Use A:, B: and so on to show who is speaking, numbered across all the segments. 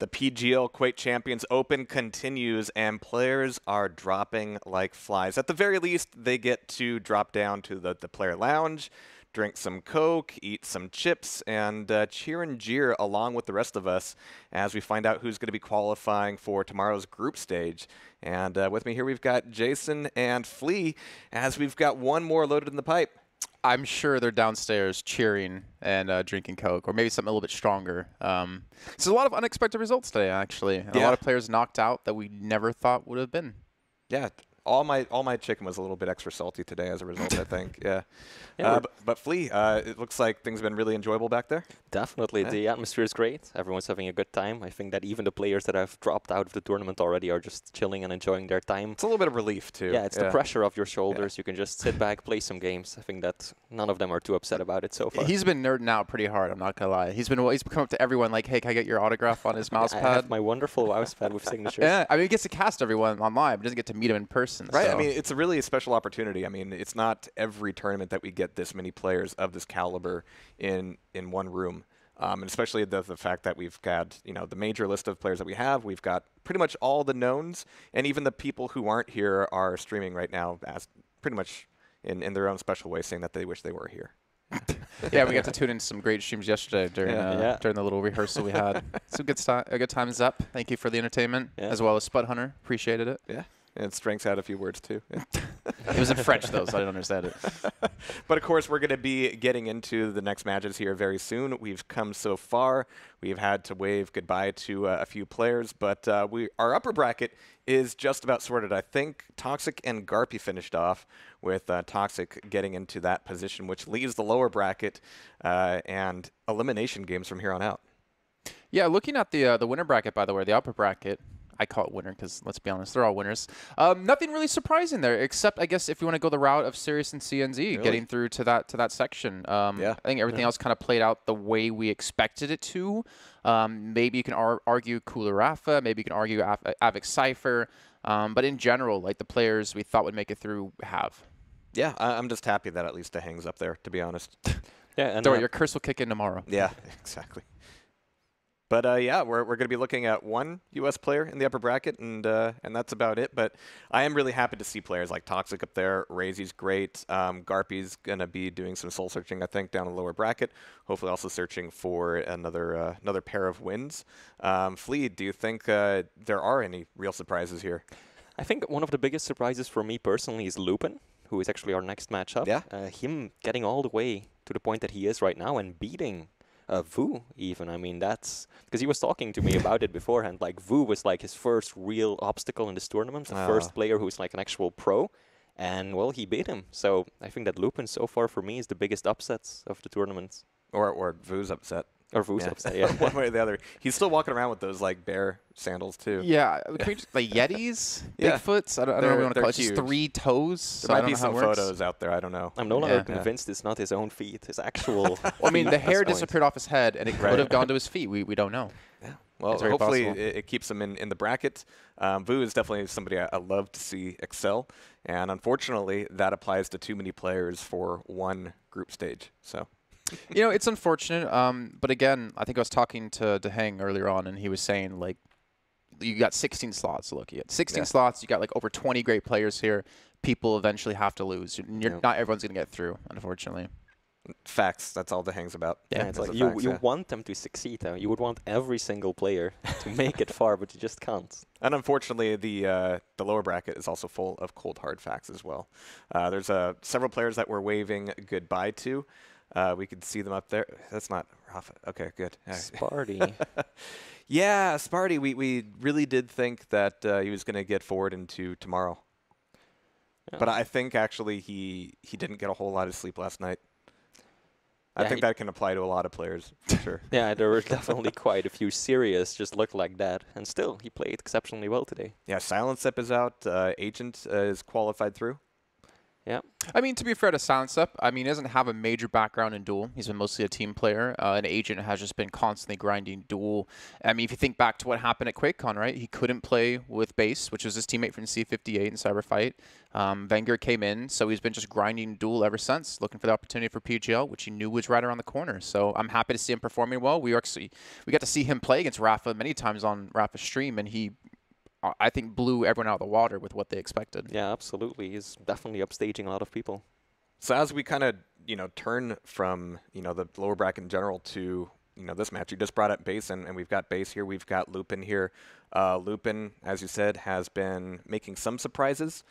A: The PGL Quake Champions Open continues, and players are dropping like flies. At the very least, they get to drop down to the player lounge, drink some Coke, eat some chips, and cheer and jeer along with the rest of us as we find out who's going to be qualifying for tomorrow's group stage. And with me here, we've got Jason and Flea, as we've got one more loaded in the pipe.
B: I'm sure they're downstairs cheering and drinking Coke, or maybe something a little bit stronger. So there's a lot of unexpected results today, actually. And a lot of players knocked out that we never thought would have been.
A: Yeah, all my chicken was a little bit extra salty today as a result, I think. Yeah. But Flea, it looks like things have been really enjoyable back there.
C: Definitely. Yeah. The atmosphere is great. Everyone's having a good time. I think that even the players that have dropped out of the tournament already are just chilling and enjoying their time.
A: It's a little bit of relief, too.
C: Yeah, it's the pressure off your shoulders. You can just sit back, play some games. I think that none of them are too upset about it so far.
B: He's been nerding out pretty hard, I'm not going to lie. He's come up to everyone like, hey, can I get your autograph on his mouse pad?
C: I have my wonderful mouse pad with signatures.
B: Yeah, I mean, he gets to cast everyone online, but doesn't get to meet him in person.
A: Right,
B: so.
A: I mean, it's a really special opportunity. I mean, it's not every tournament that we get this many players of this caliber in one room. And especially the fact that we've got, the major list of players that we have. We've got pretty much all the knowns, and even the people who aren't here are streaming right now as pretty much in their own special way, saying that they wish they were here.
B: Yeah, we got to tune in some great streams yesterday during the little rehearsal we had. Some good times up. Thank you for the entertainment, as well as Spud Hunter. Appreciated it.
A: Yeah. And Strengths had a few words, too. Yeah.
B: It was in French, though, so I didn't understand it.
A: But, of course, we're going to be getting into the next matches here very soon. We've come so far. We've had to wave goodbye to a few players. But our upper bracket is just about sorted. I think Toxic and Garpy finished off with Toxic getting into that position, which leaves the lower bracket and elimination games from here on out. Yeah,
B: looking at the winner bracket, by the way, the upper bracket, I call it winner because, let's be honest, they're all winners. Nothing really surprising there, except, I guess, if you want to go the route of Sirius and CNZ, getting through to that section. I think everything else kind of played out the way we expected it to. Maybe you can argue Cooler Rafa, maybe you can argue Avix Cypher, but in general, like the players we thought would make it through have.
A: Yeah, I'm just happy that at least it hangs up there, to be honest.
C: Yeah, and
B: don't worry, your curse will kick in tomorrow.
A: Yeah, exactly. But, yeah, we're going to be looking at one U.S. player in the upper bracket, and that's about it. But I am really happy to see players like Toxic up there. Razy's great. Garpy's going to be doing some soul-searching, I think, down in the lower bracket, hopefully also searching for another pair of wins. Flea, do you think there are any real surprises here?
C: I think one of the biggest surprises for me personally is Lup1n, who is actually our next matchup.
A: Yeah.
C: Him getting all the way to the point that he is right now and beating Vu even. I mean, that's because he was talking to me about it beforehand. Like, Vu was like his first real obstacle in this tournament, the first player who's like an actual pro, and well, he beat him. So I think that Lup1n so far for me is the biggest upsets of the tournament.
A: Or Vu's upset.
C: Or Vu's upset, yeah.
A: One way or the other. He's still walking around with those like bear sandals too.
B: Yeah, like Yetis, Bigfoots. I don't know what you want to call it. Just 3 toes.
A: There might be some photos out there. I don't know.
C: I'm no longer convinced it's not his own feet. His actual.
B: Well, I mean, the hair disappeared off his head, and it could have gone to his feet. We don't know.
A: Yeah. Well, hopefully it keeps him in the bracket. Vu is definitely somebody I love to see excel, and unfortunately, that applies to too many players for one group stage. So.
B: It's unfortunate. But again, I think I was talking to Hang earlier on, and he was saying, like, you got 16 slots to look at. 16 slots. You got, like, over 20 great players here. People eventually have to lose. Not everyone's going to get through, unfortunately.
A: Facts. That's all the Hang's about.
C: Yeah, it's like you want them to succeed. You would want every single player to make it far, but you just can't.
A: And unfortunately, the lower bracket is also full of cold, hard facts as well. There's several players that we're waving goodbye to. We could see them up there. That's not Rafa. Okay, good.
C: Sparty.
A: Yeah, Sparty. We really did think that he was going to get forward into tomorrow. Yeah. But I think actually he didn't get a whole lot of sleep last night. I think that can apply to a lot of players, for sure.
C: Yeah, there were definitely quite a few serious just looked like that. And still, he played exceptionally well today.
A: Yeah, Silence Up is out. Agent is qualified through.
C: Yeah.
B: I mean, to be fair to Silence Up, I mean, he doesn't have a major background in Duel. He's been mostly a team player. An agent has just been constantly grinding Duel. I mean, if you think back to what happened at QuakeCon, right? He couldn't play with Base, which was his teammate from C58 in Cyberfight. Wenger came in, so he's been just grinding Duel ever since, looking for the opportunity for PGL, which he knew was right around the corner. So I'm happy to see him performing well. We got to see him play against Rafa many times on Rafa's stream, and he, I think, blew everyone out of the water with what they expected.
C: Yeah, absolutely. He's definitely upstaging a lot of people.
A: So as we kind of, turn from, the lower bracket in general to, this match, you just brought up Base, and we've got Base here. We've got Lup1n here. Lup1n, as you said, has been making some surprises.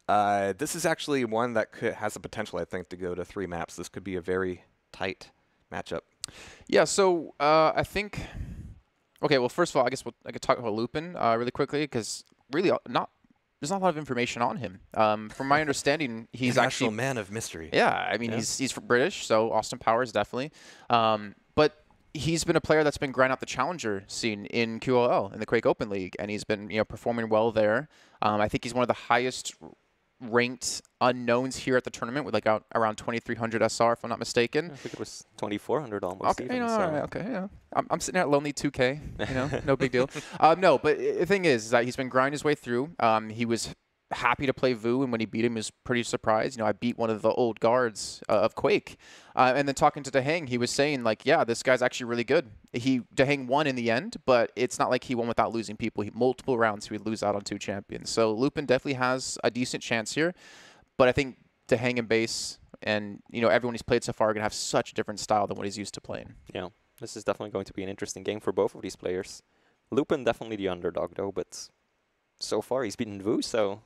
A: This is actually one that has the potential, I think, to go to 3 maps. This could be a very tight matchup. Yeah,
B: so I think... Okay, well, first of all, I guess I could talk about Lup1n really quickly, because really there's not a lot of information on him. From my understanding, he's actually
A: a man of mystery.
B: Yeah, I mean, he's British, so Austin Powers definitely. But he's been a player that's been grinding out the challenger scene in QOL, in the Quake Open League, and he's been performing well there. I think he's one of the highest ranked unknowns here at the tournament with like around 2,300 SR, if I'm not mistaken.
C: I think it was 2,400 almost.
B: Okay,
C: even,
B: so. Okay, I'm sitting at lonely 2K, no big deal. No, but the thing is that he's been grinding his way through. He was happy to play Vu, and when he beat him, he was pretty surprised. I beat one of the old guards of Quake. And then talking to Dehang, he was saying, like, yeah, this guy's actually really good. Dehang won in the end, but it's not like he won without losing people. Multiple rounds, he would lose out on 2 champions. So Lup1n definitely has a decent chance here. But I think Dehang and Base and, everyone he's played so far are going to have such a different style than what he's used to playing.
C: Yeah, this is definitely going to be an interesting game for both of these players. Lup1n definitely the underdog, though, but so far he's beaten Vu, so...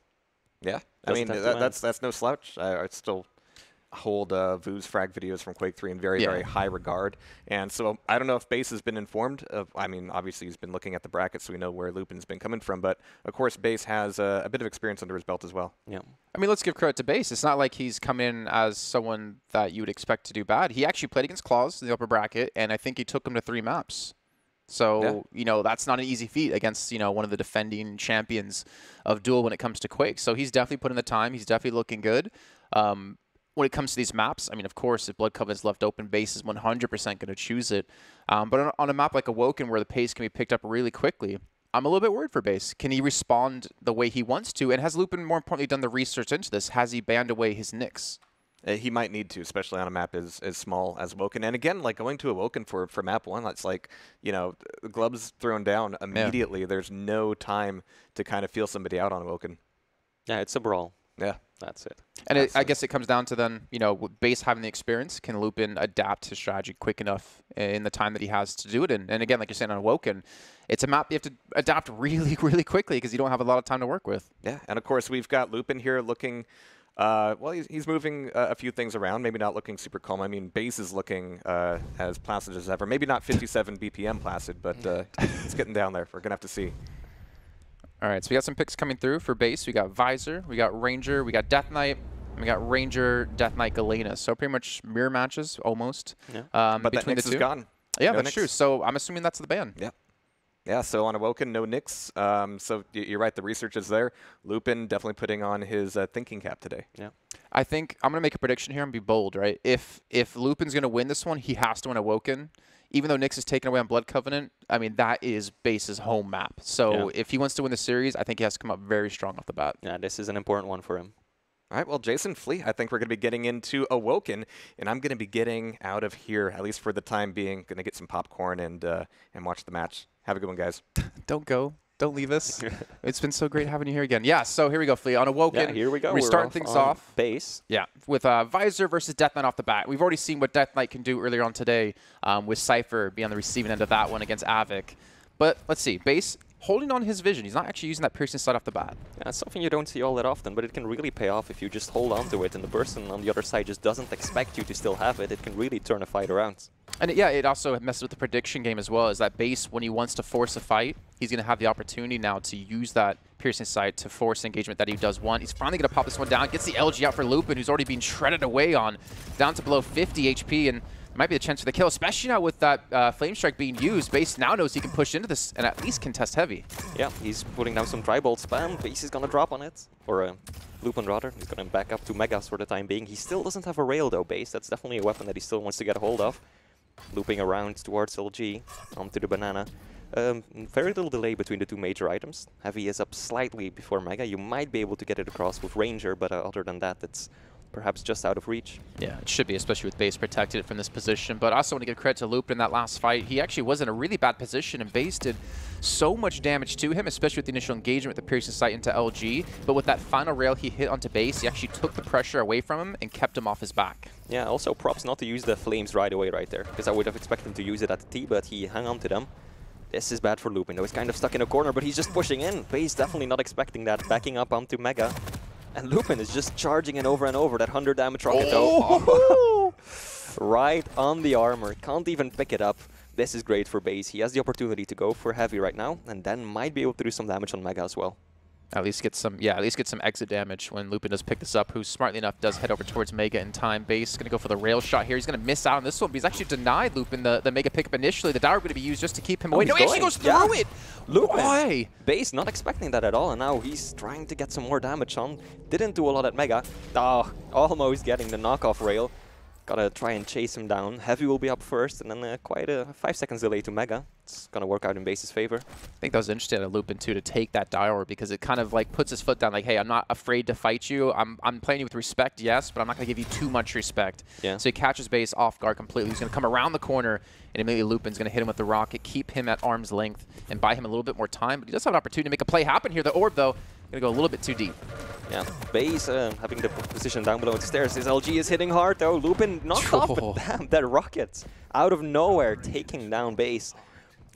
A: Yeah, I mean, that's no slouch. I still hold Vu's frag videos from Quake 3 in very, very high regard. And so I don't know if Base has been informed of, I mean, obviously he's been looking at the bracket, so we know where Lup1n's been coming from. But, of course, Base has a bit of experience under his belt as well.
C: Yeah.
B: I mean, let's give credit to Base. It's not like he's come in as someone that you would expect to do bad. He actually played against Claws in the upper bracket, and I think he took him to 3 maps. So, that's not an easy feat against, one of the defending champions of Duel when it comes to Quake. So he's definitely put in the time. He's definitely looking good. When it comes to these maps, I mean, of course, if Blood Covenant's left open, Base is 100% going to choose it. But on a map like Awoken, where the pace can be picked up really quickly, I'm a little bit worried for Base. Can he respond the way he wants to? And has Lup1n, more importantly, done the research into this? Has he banned away his nicks?
A: He might need to, especially on a map as small as Awoken. And again, like going to Awoken for map 1, that's like, the gloves thrown down immediately. Yeah. There's no time to kind of feel somebody out on Awoken.
C: Yeah, it's a brawl.
A: Yeah.
C: That's it.
B: And I guess it comes down to then, with Base having the experience, can Lup1n adapt his strategy quick enough in the time that he has to do it? And again, like you're saying on Awoken, it's a map you have to adapt really, really quickly because you don't have a lot of time to work with.
A: Yeah, and of course, we've got Lup1n here looking... well, he's moving a few things around, maybe not looking super calm. I mean, Base is looking as placid as ever. Maybe not 57 BPM placid, but it's getting down there. We're going to have to see.
B: All right, so we got some picks coming through for Base. We got Visor, we got Ranger, we got Death Knight, and we got Ranger, Death Knight, Galena. So pretty much mirror matches, almost,
A: but between the two. Is gone.
B: Yeah, no that's true. So I'm assuming that's the ban.
A: Yeah. Yeah, so on Awoken, no nicks. So you're right, the research is there. Lup1n definitely putting on his thinking cap today.
C: Yeah.
B: I think I'm going to make a prediction here and be bold, right? If Lup1n's going to win this one, he has to win Awoken. Even though Nyx is taken away on Blood Covenant, I mean, that is Base's home map. So if he wants to win the series, I think he has to come up very strong off the bat.
C: Yeah, this is an important one for him.
A: All right, well, Jason Flea, I think we're going to be getting into Awoken, and I'm going to be getting out of here, at least for the time being. Going to get some popcorn and watch the match. Have a good one, guys.
B: Don't go. Don't leave us. It's been so great having you here again. Yeah, so here we go, Flea. On Awoken,
C: yeah, here we go.
B: We're starting things off.
C: Base.
B: Yeah, with Visor versus Death Knight off the bat. We've already seen what Death Knight can do earlier on today with Cypher be on the receiving end of that one against Avik. But let's see. Base holding on his vision. He's not actually using that piercing sight off the bat.
C: Yeah, it's something you don't see all that often, but it can really pay off if you just hold on to it and the person on the other side just doesn't expect you to still have it. It can really turn a fight around.
B: And it also messes with the prediction game as well, is that Base, when he wants to force a fight, he's going to have the opportunity now to use that piercing sight to force engagement that he does want. He's finally going to pop this one down, gets the LG out for Lup1n, who's already been shredded away on, down to below 50 HP, and might be a chance for the kill, especially now with that Flame Strike being used. Base now knows he can push into this and at least contest heavy.
C: Yeah, he's putting down some Dry Bolt spam. Base is going to drop on it. Or Lup1n rather. He's going to back up to Megas for the time being. He still doesn't have a rail though, base. That's definitely a weapon that he still wants to get a hold of. Looping around towards LG, onto the banana. Very little delay between the two major items. Heavy is up slightly before Mega. You might be able to get it across with Ranger, but other than that, it's perhaps just out of reach.
B: Yeah, it should be, especially with base protected from this position. But I also want to give credit to Lup1n in that last fight. He actually was in a really bad position, and base did so much damage to him, especially with the initial engagement with the piercing sight into LG. But with that final rail he hit onto base, he actually took the pressure away from him and kept him off his back.
C: Yeah, also props not to use the flames right away right there, because I would have expected him to use it at the T, but he hung on to them. This is bad for Lup1n, though. He's kind of stuck in a corner, but he's just pushing in. Base definitely not expecting that, backing up onto Mega. And Lup1n is just charging in over and over. That 100 damage rocket, though. Right on the armor. Can't even pick it up. This is great for base. He has the opportunity to go for heavy right now, and then might be able to do some damage on Mega as well.
B: At least get some, yeah, at least get some exit damage when Lup1n does pick this up, who smartly enough does head over towards Mega in time. Base going to go for the rail shot here. He's going to miss out on this one, but he's actually denied Lup1n the Mega pickup initially. The Dower going to be used just to keep him away. No, he actually goes through it!
C: Lup1n. Base not expecting that at all, and now he's trying to get some more damage on. Didn't do a lot at Mega. Oh, almost getting the knockoff rail. Gotta try and chase him down. Heavy will be up first, and then quite a 5 seconds delay to Mega. It's gonna work out in base's favor.
B: I think that was interesting at Lup1n too, to take that Dower, because it kind of like puts his foot down, like, hey, I'm not afraid to fight you. I'm playing you with respect, yes, but I'm not gonna give you too much respect. Yeah. So he catches base off guard completely. He's gonna come around the corner, and immediately Lup1n's gonna hit him with the rocket, keep him at arm's length, and buy him a little bit more time. But he does have an opportunity to make a play happen here. The orb, though, gonna go a little bit too deep.
C: Yeah, base having the position down below the stairs. His LG is hitting hard though. Lup1n knocked off, but damn, that rocket out of nowhere taking down base.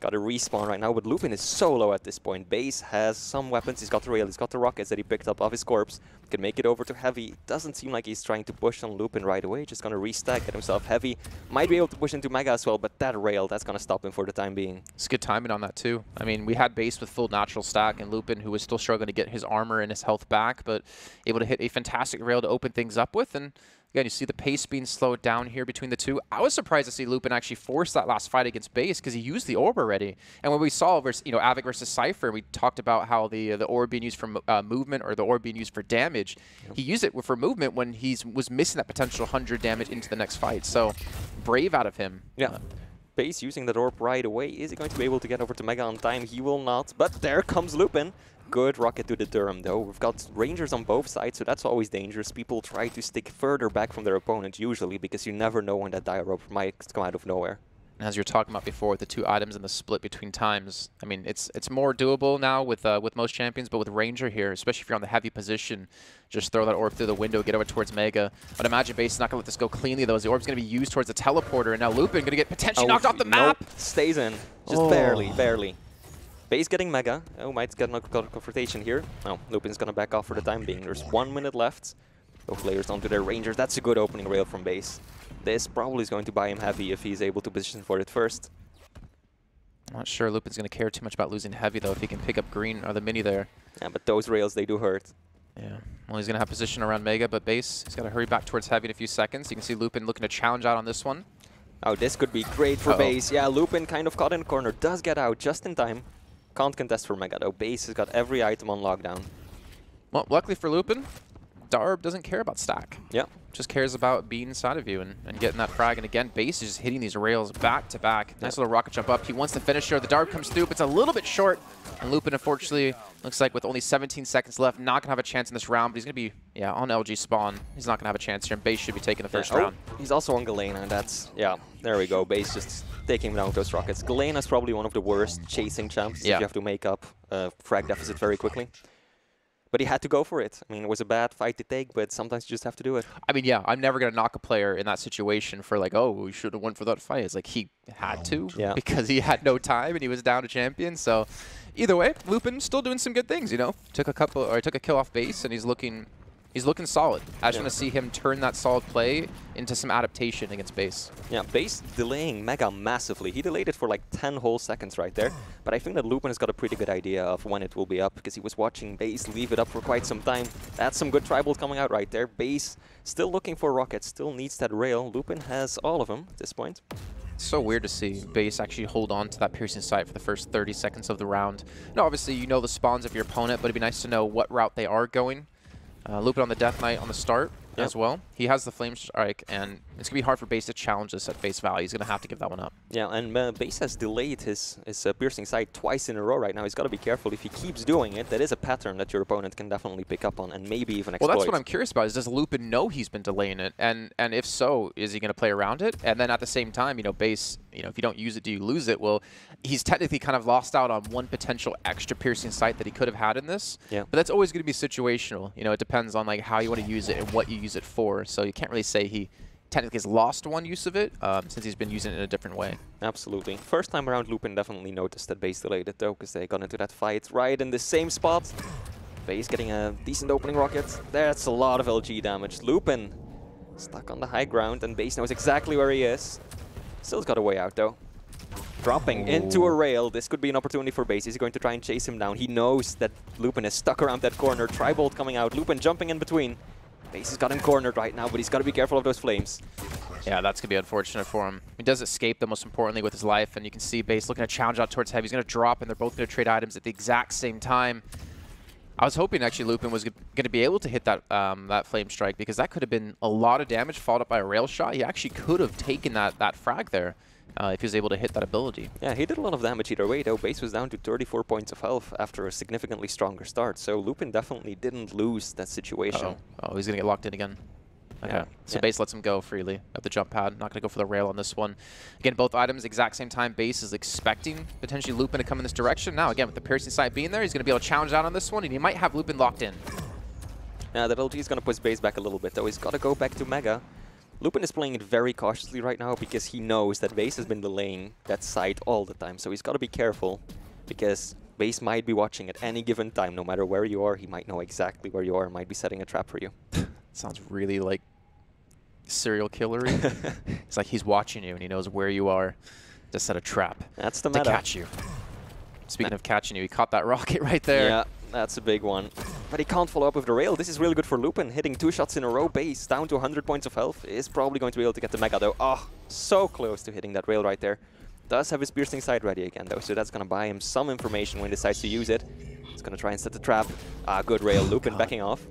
C: Got a respawn right now, but Lup1n is so low at this point. Base has some weapons. He's got the rail, he's got the rockets that he picked up off his corpse. Can make it over to Heavy. Doesn't seem like he's trying to push on Lup1n right away. Just gonna restack, get himself Heavy. Might be able to push into Mega as well, but that rail, that's gonna stop him for the time being.
B: It's good timing on that too. I mean, we had base with full natural stack, and Lup1n, who was still struggling to get his armor and his health back, but able to hit a fantastic rail to open things up with. And again, you see the pace being slowed down here between the two. I was surprised to see Lup1n actually force that last fight against base, because he used the orb already. And when we saw versus, Avic versus Cypher, we talked about how the orb being used for movement, or the orb being used for damage. Yep. He used it for movement when he was missing that potential 100 damage into the next fight. So brave out of him.
C: Yeah. Base using that orb right away. Is he going to be able to get over to Mega on time? He will not. But there comes Lup1n. Good rocket to the Durham, though. We've got Rangers on both sides, so that's always dangerous. People try to stick further back from their opponent, usually, because you never know when that dire rope might come out of nowhere.
B: As you're talking about before, with the two items and the split between times, I mean, it's more doable now with most champions, but with Ranger here, especially if you're on the heavy position, just throw that orb through the window, get over towards Mega. I'd imagine base is not going to let this go cleanly, though, as the orb's going to be used towards the teleporter, and now Lup1n going to get potentially knocked off the map.
C: Nope. Stays in. Just barely. Base getting Mega. Oh, might get a confrontation here. Oh, Lup1n's gonna back off for the time being. There's 1 minute left. Both players onto their Rangers. That's a good opening rail from base. This probably is going to buy him Heavy if he's able to position for it first.
B: I'm not sure Lup1n's gonna care too much about losing Heavy, though, if he can pick up green or the mini there.
C: Yeah, but those rails, they do hurt.
B: Yeah, well, he's gonna have position around Mega, but base, he's gotta hurry back towards Heavy in a few seconds. You can see Lup1n looking to challenge out on this one.
C: Oh, this could be great for base. Yeah, Lup1n kind of caught in a corner. Does get out just in time. Can't contest for Mega, though. Base has got every item on lockdown.
B: Well, luckily for Lup1n, Darb doesn't care about stack.
C: Yeah.
B: Just cares about being inside of you and getting that frag. And again, base is just hitting these rails back to back. Nice little rocket jump up. He wants the finisher. The Darb comes through, but it's a little bit short. And Lup1n, unfortunately, looks like with only 17 seconds left, not going to have a chance in this round. But he's going to be, on LG spawn. He's not going to have a chance here. And base should be taking the first round.
C: He's also on Galena, and that's, there we go. Base just taking him down with those rockets. Galena's probably one of the worst chasing champs. If you have to make up frag deficit very quickly. But he had to go for it. I mean, it was a bad fight to take, but sometimes you just have to do it.
B: I mean, I'm never going to knock a player in that situation for like, oh, we should have went for that fight. It's like he had to because he had no time and he was down to champion. So either way, Lup1n still doing some good things, Took a kill off base, and he's looking solid. I just want to see him turn that solid play into some adaptation against base. Yeah,
C: base delaying Mega massively. He delayed it for like 10 whole seconds right there. But I think that Lup1n has got a pretty good idea of when it will be up, because he was watching base leave it up for quite some time. That's some good tribals coming out right there. Base still looking for rockets, still needs that rail. Lup1n has all of them at this point.
B: It's so weird to see base actually hold on to that piercing sight for the first 30 seconds of the round. Now, obviously, you know the spawns of your opponent, but it'd be nice to know what route they are going. Lup1n on the Death Knight on the start as well. He has the Flame Strike, and it's going to be hard for Base to challenge this at face value. He's going to have to give that one up.
C: Yeah, and Base has delayed his Piercing Sight twice in a row right now. He's got to be careful. If he keeps doing it, that is a pattern that your opponent can definitely pick up on and maybe even exploit.
B: Well, that's what I'm curious about, is does Lup1n know he's been delaying it? And if so, is he going to play around it? And then at the same time, you know, Base, you know, if you don't use it, do you lose it? Well, he's technically kind of lost out on one potential extra Piercing Sight that he could have had in this.
C: Yeah.
B: But that's always going to be situational. You know, it depends on like how you want to use it and what you use it for. So you can't really say he technically has lost one use of it since he's been using it in a different way. Absolutely.
C: First time around, Lup1n definitely noticed that Base delayed it though, because they got into that fight right in the same spot. Base getting a decent opening rocket. That's a lot of LG damage. Lup1n stuck on the high ground, and Base knows exactly where he is. Still's got a way out though. Dropping into a rail. This could be an opportunity for Base. He's going to try and chase him down. He knows that Lup1n is stuck around that corner. Tri-Bolt coming out. Lup1n jumping in between. Base has got him cornered right now, but he's got to be careful of those flames.
B: Yeah, that's going to be unfortunate for him. He does escape, though, most importantly, with his life, and you can see Base looking to challenge out towards Heavy. He's going to drop, and they're both going to trade items at the exact same time. I was hoping, actually, Lup1n was going to be able to hit that that Flame Strike, because that could have been a lot of damage, followed up by a rail shot. He actually could have taken that frag there if he was able to hit that ability.
C: Yeah, he did a lot of damage either way, though. Base was down to 34 points of health after a significantly stronger start, so Lup1n definitely didn't lose that situation.
B: Oh, he's going to get locked in again. Okay,
C: yeah.
B: so Base lets him go freely at the jump pad. Not going to go for the rail on this one. Again, both items, exact same time. Base is expecting potentially Lup1n to come in this direction. Now, again, with the Piercing Sight being there, he's going to be able to challenge out on this one, and he might have Lup1n locked in.
C: Yeah, that LG is going to push Base back a little bit, though. He's got to go back to Mega. Lup1n is playing it very cautiously right now because he knows that Base has been delaying that sight all the time. So he's got to be careful because Base might be watching at any given time. No matter where you are, he might know exactly where you are and might be setting a trap for you.
B: Sounds really like serial killery. It's like he's watching you and he knows where you are to set a trap.
C: That's the meta.
B: To catch you. Speaking of catching you, he caught that rocket right there.
C: Yeah, that's a big one. But he can't follow up with the rail. This is really good for Lup1n. Hitting 2 shots in a row. Base down to 100 points of health. Is probably going to be able to get the Mega though. Oh, so close to hitting that rail right there. Does have his Piercing Sight ready again though, so that's going to buy him some information when he decides to use it. He's going to try and set the trap. Good rail. Lup1n backing off.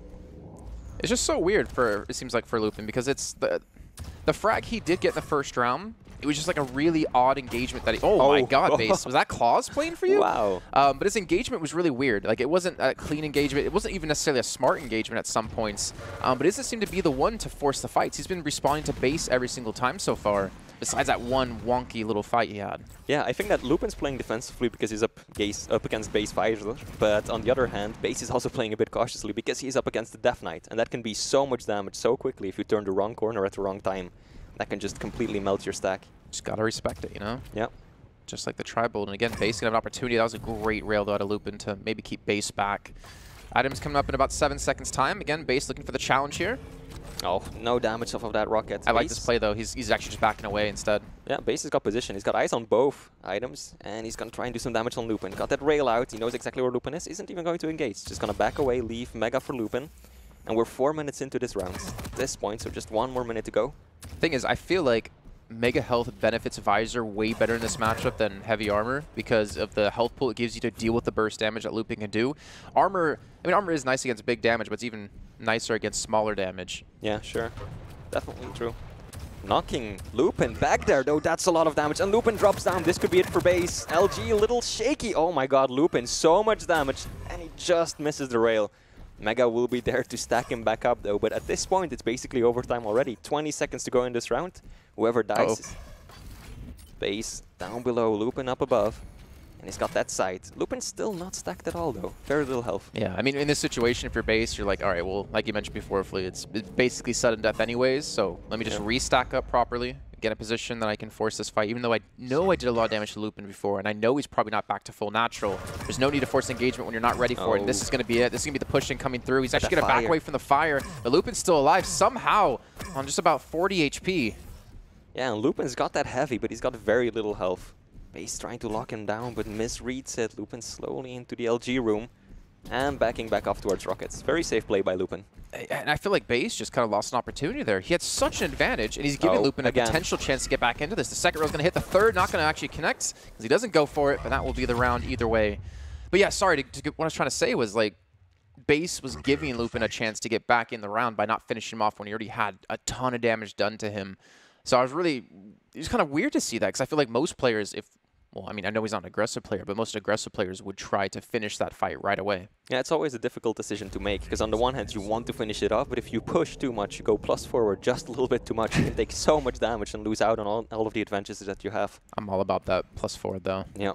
B: It's just so weird it seems like for Lup1n, because it's the frag he did get in the first round. It was just like a really odd engagement that he... Oh my god, Base. Was that Claws playing for you?
C: Wow.
B: But his engagement was really weird. Like, it wasn't a clean engagement. It wasn't even necessarily a smart engagement at some points. But it doesn't seem to be the one to force the fights. He's been responding to Base every single time so far, besides that one wonky little fight he had.
C: Yeah, I think that Lup1n's playing defensively because he's up against Base Fighter. But on the other hand, Base is also playing a bit cautiously because he's up against the Death Knight. And that can be so much damage so quickly if you turn the wrong corner at the wrong time. That can just completely melt your stack.
B: Just gotta respect it, you know?
C: Yep.
B: Just like the Tri-Bolt. And again, Base gonna have an opportunity. That was a great rail though out of Lup1n to maybe keep Base back. Items coming up in about 7 seconds time. Again, Base looking for the challenge here.
C: Oh, no damage off of that rocket.
B: I like this play though. He's actually just backing away instead.
C: Yeah, Base has got position. He's got eyes on both items, and he's gonna try and do some damage on Lup1n. Got that rail out. He knows exactly where Lup1n is. Isn't even going to engage. Just gonna back away, leave Mega for Lup1n. And we're 4 minutes into this round at this point, so just 1 more minute to go.
B: Thing is, I feel like Mega Health benefits Visor way better in this matchup than Heavy Armor because of the health pool it gives you to deal with the burst damage that Lup1n can do. Armor, I mean, Armor is nice against big damage, but it's even nicer against smaller damage.
C: Yeah, sure. Definitely true. Knocking Lup1n back there, though. That's a lot of damage. And Lup1n drops down. This could be it for Base. LG a little shaky. Oh my god, Lup1n, so much damage. And he just misses the rail. Mega will be there to stack him back up, though. But at this point, it's basically overtime already. 20 seconds to go in this round. Whoever dies. Base down below, Lup1n up above. And he's got that sight. Lup1n's still not stacked at all, though. Very little health.
B: Yeah, I mean, in this situation, if you're Base, you're like, all right, well, like you mentioned before, Flea, it's basically sudden death anyways. So let me just restack up properly, get a position that I can force this fight. Even though I know I did a lot of damage to Lup1n before, and I know he's probably not back to full natural. There's no need to force engagement when you're not ready for it. And this is going to be it. This is going to be the pushing coming through. He's actually going to back away from the fire. But Lup1n's still alive somehow on just about 40 HP.
C: Yeah, and Lup1n's got that heavy, but he's got very little health. Base trying to lock him down, but misreads it. Lup1n slowly into the LG room and backing back off towards Rockets. Very safe play by Lup1n.
B: And I feel like Base just kind of lost an opportunity there. He had such an advantage, and he's giving Lup1n a potential chance to get back into this. The second row's going to hit the third, not going to actually connect because he doesn't go for it, but that will be the round either way. But yeah, sorry, what I was trying to say was, like, Base was giving Lup1n a chance to get back in the round by not finishing him off when he already had a ton of damage done to him. So it was kind of weird to see that, because I feel like most players, well, I mean, I know he's not an aggressive player, but most aggressive players would try to finish that fight right away.
C: Yeah, it's always a difficult decision to make, because on the one hand, you want to finish it off, but if you push too much, you go plus forward just a little bit too much, you can take so much damage and lose out on all of the advantages that you have.
B: I'm all about that plus forward, though.
C: Yeah.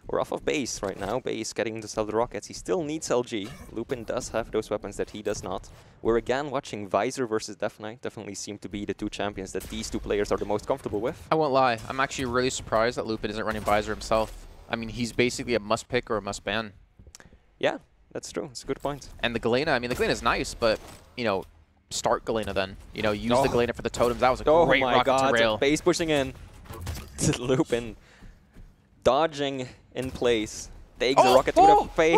C: We're off of Base right now. Base getting to sell the rockets. He still needs LG. Lup1n does have those weapons that he does not. We're again watching Visor versus Def Knight. Definitely seem to be the two champions that these two players are the most comfortable with.
B: I won't lie. I'm actually really surprised that Lup1n isn't running Visor himself. I mean, he's basically a must pick or a must ban.
C: Yeah, that's true. It's a good point.
B: And the Galena, I mean, the Galena's nice, but, you know, start Galena then. You know, use the Galena for the totems. That was a great rocket to rail.
C: Base pushing in. Lup1n dodging in place. Takes the rocket to the face.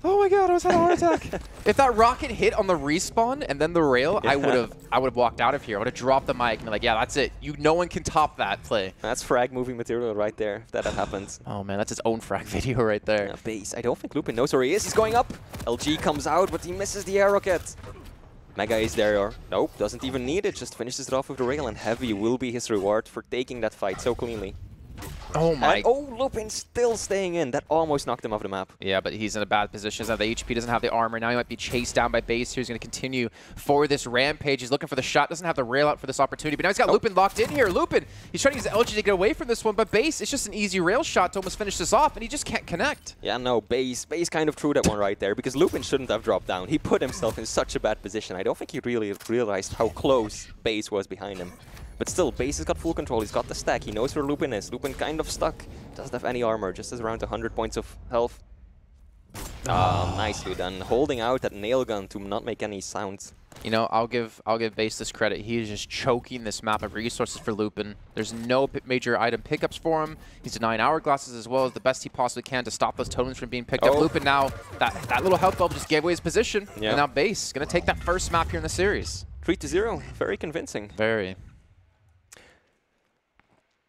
B: Oh my god, I was having a heart attack. If that rocket hit on the respawn and then the rail, I would have walked out of here. I would have dropped the mic and been like, yeah, that's it. No one can top that play.
C: That's frag moving material right there, if that had happened.
B: Oh man, that's his own frag video right there.
C: Yeah, Base. I don't think Lup1n knows where he is. He's going up. LG comes out, but he misses the air rocket. Mega is there, or nope, doesn't even need it. Just finishes it off with the rail, and Heavy will be his reward for taking that fight so cleanly.
B: Oh my!
C: And, Lup1n still staying in. That almost knocked him off the map.
B: Yeah, but he's in a bad position. He doesn't have the HP, doesn't have the armor. Now he might be chased down by Base here. He's going to continue for this rampage. He's looking for the shot. Doesn't have the rail out for this opportunity. But now he's got Lup1n locked in here. Lup1n, he's trying to use the LG to get away from this one. But Base, it's just an easy rail shot to almost finish this off, and he just can't connect.
C: Yeah, no, Base kind of threw that one right there, because Lup1n shouldn't have dropped down. He put himself in such a bad position. I don't think he really realized how close Base was behind him. But still, Base has got full control. He's got the stack. He knows where Lup1n is. Lup1n kind of stuck. Doesn't have any armor. Just has around 100 points of health. Nicely done. Holding out that nail gun to not make any sounds.
B: You know, I'll give Base this credit. He is just choking this map of resources for Lup1n. There's no major item pickups for him. He's denying hourglasses as well as the best he possibly can to stop those totems from being picked up. Lup1n now, that little health bulb just gave away his position. Yeah. And now Base going to take that first map here in the series.
C: 3-0. Very convincing.
B: Very.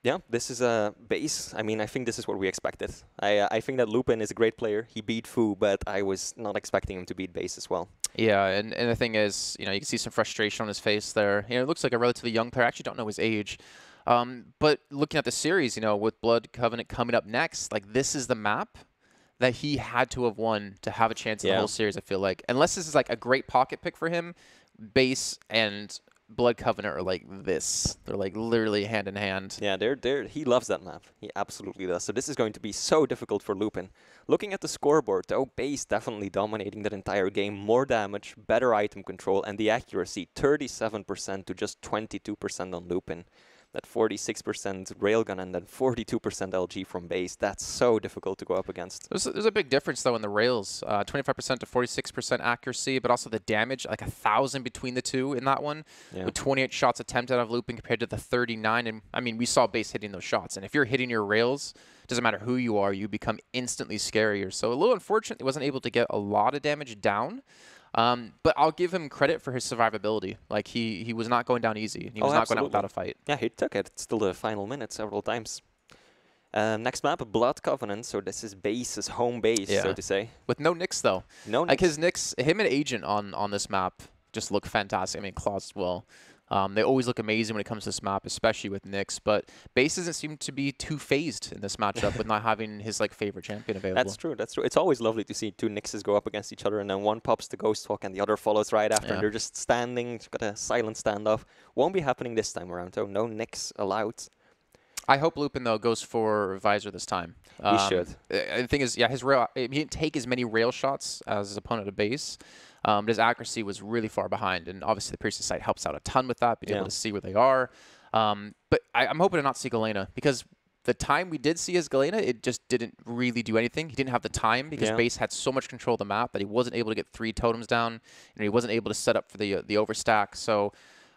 C: Yeah, this is a Base. I mean, I think this is what we expected. I think that Lup1n is a great player. He beat Fu, but I was not expecting him to beat Base as well.
B: Yeah, and the thing is, you know, you can see some frustration on his face there. You know, it looks like a relatively young player. I actually don't know his age. But looking at the series, you know, with Blood Covenant coming up next, like this is the map that he had to have won to have a chance in the whole series, I feel like. Unless this is like a great pocket pick for him, Base and Blood Covenant are like this. They're like literally hand in hand.
C: Yeah, he loves that map. He absolutely does. So this is going to be so difficult for Lup1n. Looking at the scoreboard, though, Base definitely dominating that entire game. More damage, better item control, and the accuracy, 37% to just 22% on Lup1n. That 46% railgun and then 42% LG from Base. That's so difficult to go up against.
B: There's a big difference, though, in the rails. 25% to 46% accuracy, but also the damage, like 1,000 between the two in that one. Yeah. With 28 shots attempted out of Lup1n compared to the 39. And, I mean, we saw Base hitting those shots. And if you're hitting your rails, doesn't matter who you are, you become instantly scarier. So a little unfortunate he wasn't able to get a lot of damage down. But I'll give him credit for his survivability. Like, he was not going down easy. He was not going out without a fight.
C: Yeah, he took it. It's still the final minute several times. Next map, Blood Covenant. So this is Base's home base, so to say.
B: With no Nyx, though.
C: No Nyx.
B: Like, his Nyx, him and Agent on this map just look fantastic. I mean, Claws as well. They always look amazing when it comes to this map, especially with Nyx. But Base doesn't seem to be too phased in this matchup with not having his like favorite champion available.
C: That's true. That's true. It's always lovely to see two Nyxes go up against each other, and then one pops the Ghost Hawk and the other follows right after. And they're just standing. Got a silent standoff. Won't be happening this time around, though. No Nyx allowed.
B: I hope Lup1n, though, goes for Visor this time.
C: He should.
B: The thing is, yeah, his rail, he didn't take as many rail shots as his opponent at Base. But his accuracy was really far behind, and obviously the Piercing Sight helps out a ton with that, being able to see where they are. But I'm hoping to not see Galena, because the time we did see his Galena, it just didn't really do anything. He didn't have the time, because Base had so much control of the map that he wasn't able to get 3 totems down, and he wasn't able to set up for the overstack. So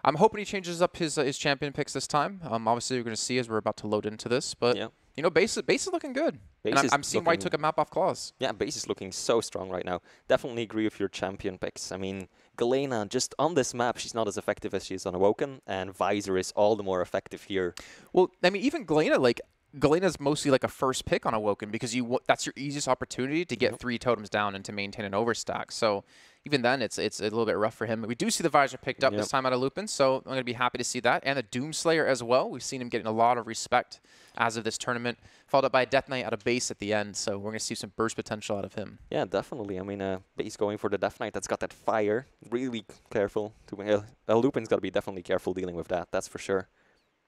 B: I'm hoping he changes up his champion picks this time. Obviously, we're going to see as we're about to load into this, but you know, Base is looking good. And I'm seeing why he took a map off Claws.
C: Yeah, Base is looking so strong right now. Definitely agree with your champion picks. I mean, Galena, just on this map, she's not as effective as she is on Awoken, and Visor is all the more effective here.
B: Well, I mean, even Galena, like, Galena's mostly like a first pick on Awoken because that's your easiest opportunity to get 3 totems down and to maintain an overstack. So even then, it's a little bit rough for him. We do see the Visor picked up this time out of Lup1n, so I'm going to be happy to see that. And the Doomslayer as well. We've seen him getting a lot of respect as of this tournament, followed up by a Death Knight out of base at the end. So we're going to see some burst potential out of him.
C: Yeah, definitely. I mean, base going for the Death Knight that's got that fire. Really careful. Lup1n's got to be definitely careful dealing with that. That's for sure.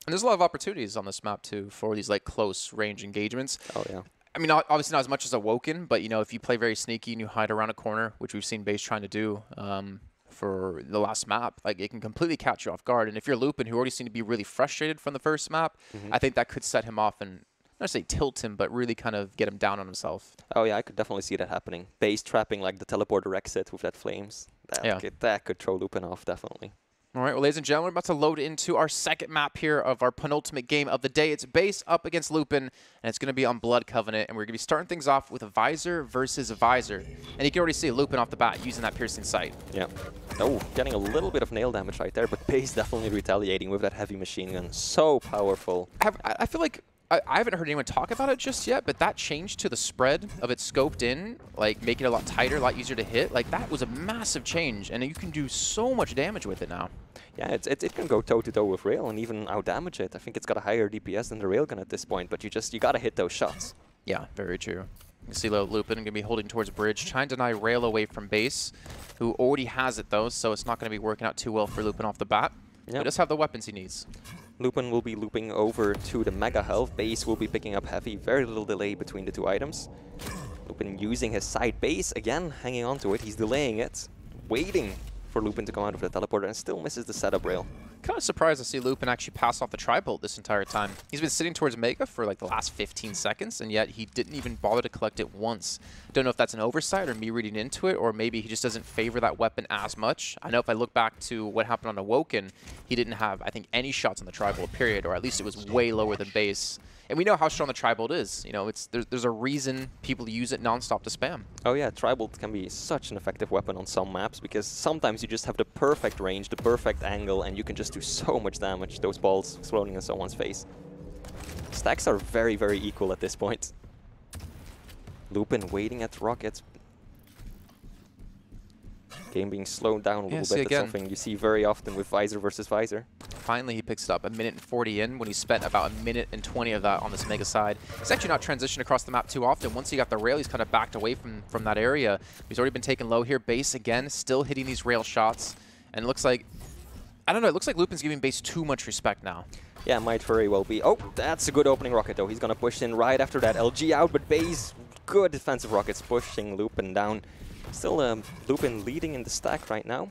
B: And there's a lot of opportunities on this map, too, for these like close range engagements.
C: Oh, yeah.
B: I mean, obviously not as much as Awoken, but, you know, if you play very sneaky and you hide around a corner, which we've seen base trying to do for the last map, like, it can completely catch you off guard. And if you're Lup1n, who already seemed to be really frustrated from the first map, I think that could set him off and, not say tilt him, but really kind of get him down on himself.
C: Oh, yeah, I could definitely see that happening. Base trapping, like, the teleporter exit with that flames. That could throw Lup1n off, definitely.
B: All right, well, ladies and gentlemen, we're about to load into our second map here of our penultimate game of the day. It's base up against Lup1n, and it's going to be on Blood Covenant, and we're going to be starting things off with a Visor versus Visor. And you can already see Lup1n off the bat using that piercing sight. Yeah.
C: Oh, getting a little bit of nail damage right there, but base definitely retaliating with that heavy machine gun. So powerful.
B: I feel like I haven't heard anyone talk about it just yet, but that change to the spread of it scoped in, like making it a lot tighter, a lot easier to hit, like that was a massive change, and you can do so much damage with it now.
C: Yeah, it can go toe-to-toe with Rail and even out-damage it. I think it's got a higher DPS than the Railgun at this point, but you got to hit those shots.
B: Yeah, very true. You see Lup1n going to be holding towards bridge, trying to deny Rail away from base, who already has it though, so it's not going to be working out too well for Lup1n off the bat. Yep. He does have the weapons he needs.
C: Lup1n will be looping over to the Mega Health. Base will be picking up heavy. Very little delay between the two items. Lup1n using his side base, again, hanging on to it. He's delaying it, waiting for Lup1n to come out of the teleporter, and still misses the setup rail.
B: Kind of surprised to see Lup1n actually pass off the tri-bolt this entire time. He's been sitting towards Mega for like the last 15 seconds, and yet he didn't even bother to collect it once. Don't know if that's an oversight or me reading into it, or maybe he just doesn't favor that weapon as much. I know if I look back to what happened on Awoken, he didn't have, I think, any shots on the tri-bolt, period, or at least it was way lower than base. And we know how strong the tri-bolt is. You know, there's a reason people use it nonstop to spam.
C: Oh yeah, tri-bolt can be such an effective weapon on some maps because sometimes you just have the perfect range, the perfect angle, and you can just do so much damage. Those balls exploding in someone's face. Stacks are very, very equal at this point. Lup1n waiting at rockets. Game being slowed down a little bit. That's something you see very often with Visor versus Visor.
B: Finally, he picks it up 1:40 in when he spent about 1:20 of that on this Mega side. He's actually not transitioned across the map too often. Once he got the rail, he's kind of backed away from that area. He's already been taken low here. Base again, still hitting these rail shots. And it looks like, I don't know, it looks like Lup1n's giving base too much respect now.
C: Yeah, might very well be. Oh, that's a good opening rocket though. He's going to push in right after that. LG out, but base, good defensive rockets pushing Lup1n down. Still Lup1n leading in the stack right now.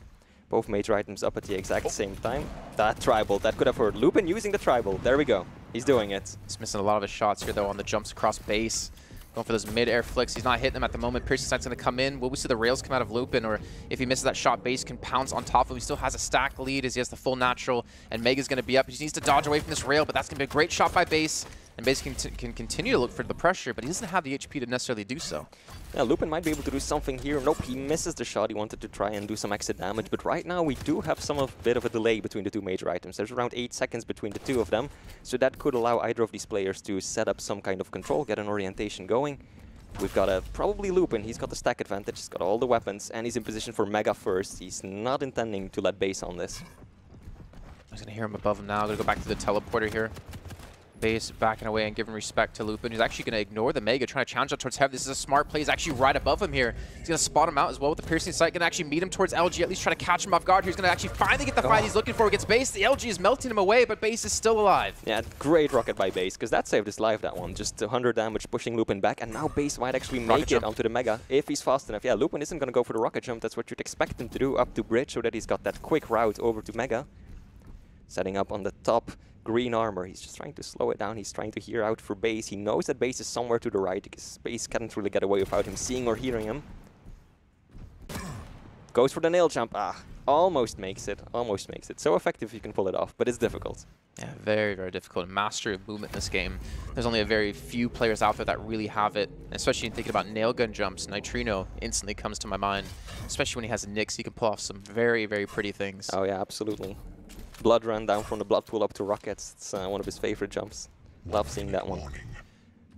C: Both major items up at the exact same time. That tri-bolt, that could have hurt. Lup1n using the tri-bolt. There we go. He's doing it.
B: He's missing a lot of his shots here, though, on the jumps across base. Going for those mid-air flicks. He's not hitting them at the moment. Piercing sight's going to come in. Will we see the rails come out of Lup1n? Or if he misses that shot, base can pounce on top of him. He still has a stack lead as he has the full natural. And Mega's going to be up. He just needs to dodge away from this rail, but that's going to be a great shot by base. And base can continue to look for the pressure, but he doesn't have the HP to necessarily do so.
C: Yeah, Lup1n might be able to do something here. Nope, he misses the shot. He wanted to try and do some exit damage, but right now we do have bit of a delay between the two major items. There's around 8 seconds between the two of them, so that could allow either of these players to set up some kind of control, get an orientation going. We've got probably Lup1n. He's got the stack advantage. He's got all the weapons, and he's in position for Mega first. He's not intending to let base on this.
B: I'm just going to hear him above him now. I'm going to go back to the teleporter here. Base backing away and giving respect to Lup1n. He's actually going to ignore the Mega, trying to challenge up towards Heavy. This is a smart play. He's actually right above him here. He's going to spot him out as well with the piercing sight. Going to actually meet him towards LG, at least try to catch him off guard. He's going to actually finally get the fight he's looking for against Base. The LG is melting him away, but Base is still alive.
C: Yeah, great rocket by Base, because that saved his life, that one. Just 100 damage pushing Lup1n back, and now Base might actually make it onto the Mega if he's fast enough. Yeah, Lup1n isn't going to go for the rocket jump. That's what you'd expect him to do up to bridge, so that he's got that quick route over to Mega. Setting up on the top. Green armor. He's just trying to slow it down. He's trying to hear out for Base. He knows that Base is somewhere to the right because Base can't really get away without him seeing or hearing him. Goes for the nail jump. Ah, almost makes it. Almost makes it. So effective if you can pull it off, but it's difficult.
B: Yeah, very, very difficult. Mastery of movement in this game. There's only a very few players out there that really have it, especially in thinking about nail gun jumps. Nitrino instantly comes to my mind, especially when he has a Nyx. He can pull off some very, very pretty things.
C: Oh yeah, absolutely. Blood run down from the blood pool up to rockets. It's one of his favorite jumps. Love seeing that one.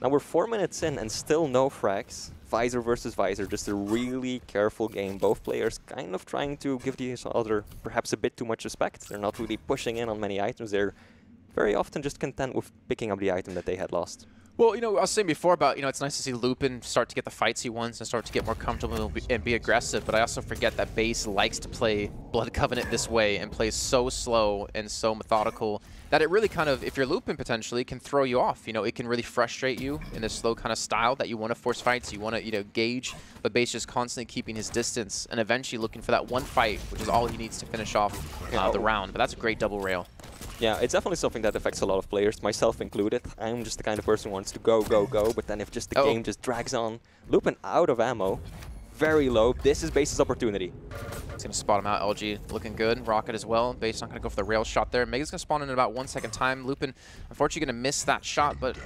C: Now we're 4 minutes in and still no frags. Visor versus Visor, just a really careful game. Both players kind of trying to give each other perhaps a bit too much respect. They're not really pushing in on many items. They're very often just content with picking up the item that they had lost.
B: Well, you know, I was saying before about, you know, it's nice to see Lup1n start to get the fights he wants and start to get more comfortable and be aggressive, but I also forget that base likes to play Blood Covenant this way and plays so slow and so methodical that it really kind of, if you're Lup1n potentially, can throw you off. You know, it can really frustrate you in this slow kind of style that you want to force fights, you want to, you know, gauge, but base just constantly keeping his distance and eventually looking for that one fight, which is all he needs to finish off the round. But that's a great double rail.
C: Yeah, it's definitely something that affects a lot of players, myself included. I'm just the kind of person who wants to go, go, go, but then if just the game just drags on. Lup1n out of ammo, very low. This is base's opportunity.
B: He's going to spot him out. LG looking good. Rocket as well. Base not going to go for the rail shot there. Mega's going to spawn in about 1 second time. Lup1n, unfortunately, going to miss that shot, but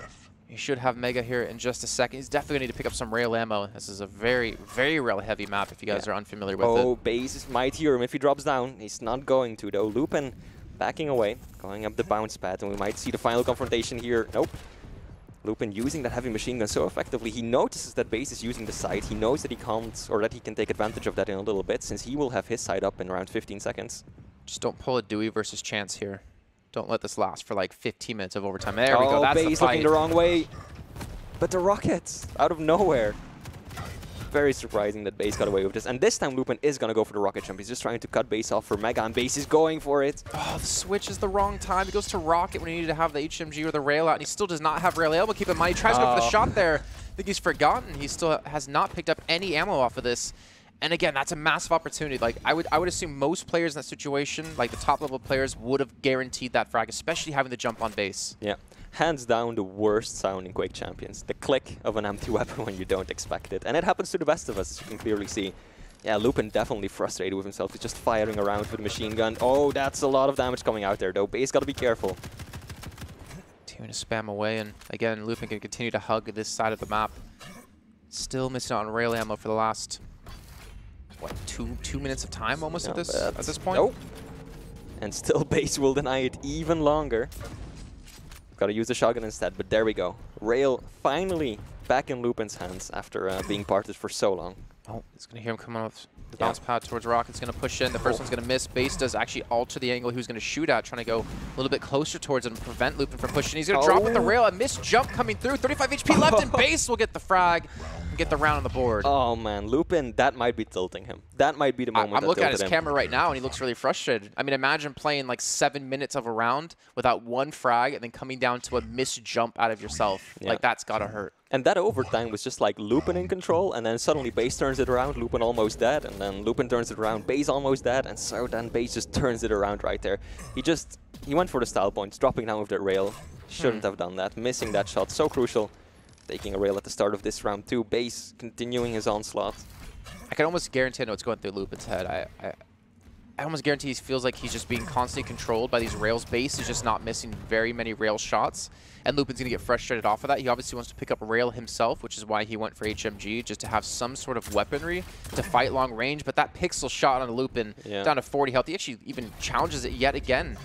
B: he should have Mega here in just a second. He's definitely going to need to pick up some rail ammo. This is a very, very rail heavy map if you guys are unfamiliar with it.
C: Oh, base might hear him if he drops down. He's not going to, though. Lup1n backing away, going up the bounce pad, and we might see the final confrontation here. Nope. Lup1n using that heavy machine gun so effectively. He notices that base is using the side. He knows that he can't, or that he can take advantage of that in a little bit, since he will have his side up in around 15 seconds.
B: Just don't pull a Dewey versus Chance here. Don't let this last for like 15 minutes of overtime. There we go. That's
C: base
B: the fight.
C: looking the wrong way. But the rockets, out of nowhere. Very surprising that base got away with this. And this time Lup1n is going to go for the rocket jump. He's just trying to cut base off for Mega, and base is going for it.
B: Oh, the switch is the wrong time. He goes to rocket when he needed to have the HMG or the rail out, and he still does not have rail elbow. Keep in mind, he tries to go for the shot there. I think he's forgotten. He still has not picked up any ammo off of this. And again, that's a massive opportunity. Like I would assume most players in that situation, like the top level players, would have guaranteed that frag, especially having the jump on base.
C: Yeah. Hands down the worst sound in Quake Champions. The click of an empty weapon when you don't expect it. And it happens to the best of us, as you can clearly see. Yeah, Lup1n definitely frustrated with himself. He's just firing around with a machine gun. Oh, that's a lot of damage coming out there, though. Base got to be careful.
B: Continuing to spam away, and again, Lup1n can continue to hug this side of the map. Still missing out on rail ammo for the last, what, two minutes of time almost at this point?
C: Nope. And still base will deny it even longer. Got to use the shotgun instead, but there we go. Rail finally back in Lup1n's hands after being parted for so long.
B: Oh, it's going to hear him coming off the bounce pad towards Rocket's going to push in. The first one's going to miss. Base does actually alter the angle he was going to shoot at, trying to go a little bit closer towards it and prevent Lup1n from pushing. He's going to drop with the rail. A missed jump coming through. 35 HP left, and Base will get the frag and get the round on the board.
C: Oh, man. Lup1n, that might be tilting him. That might be the moment
B: I'm looking at his camera right now, and he looks really frustrated. I mean, imagine playing like 7 minutes of a round without one frag and then coming down to a missed jump out of yourself. Yeah. Like, that's got to hurt.
C: And that overtime was just like Lup1n in control, and then suddenly Base turns it around, Lup1n almost dead, and then Lup1n turns it around, Base almost dead, and so then Base just turns it around right there. He went for the style points, dropping down with that rail. Shouldn't have done that, missing that shot, so crucial. Taking a rail at the start of this round too, Base continuing his onslaught.
B: I can almost guarantee I know what's going through Lup1n's head. I almost guarantee he feels like he's just being constantly controlled by these rails. Base is just not missing very many rail shots, and Lup1n's going to get frustrated off of that. He obviously wants to pick up rail himself, which is why he went for HMG, just to have some sort of weaponry to fight long range. But that pixel shot on Lup1n down to 40 health, he actually even challenges it yet again.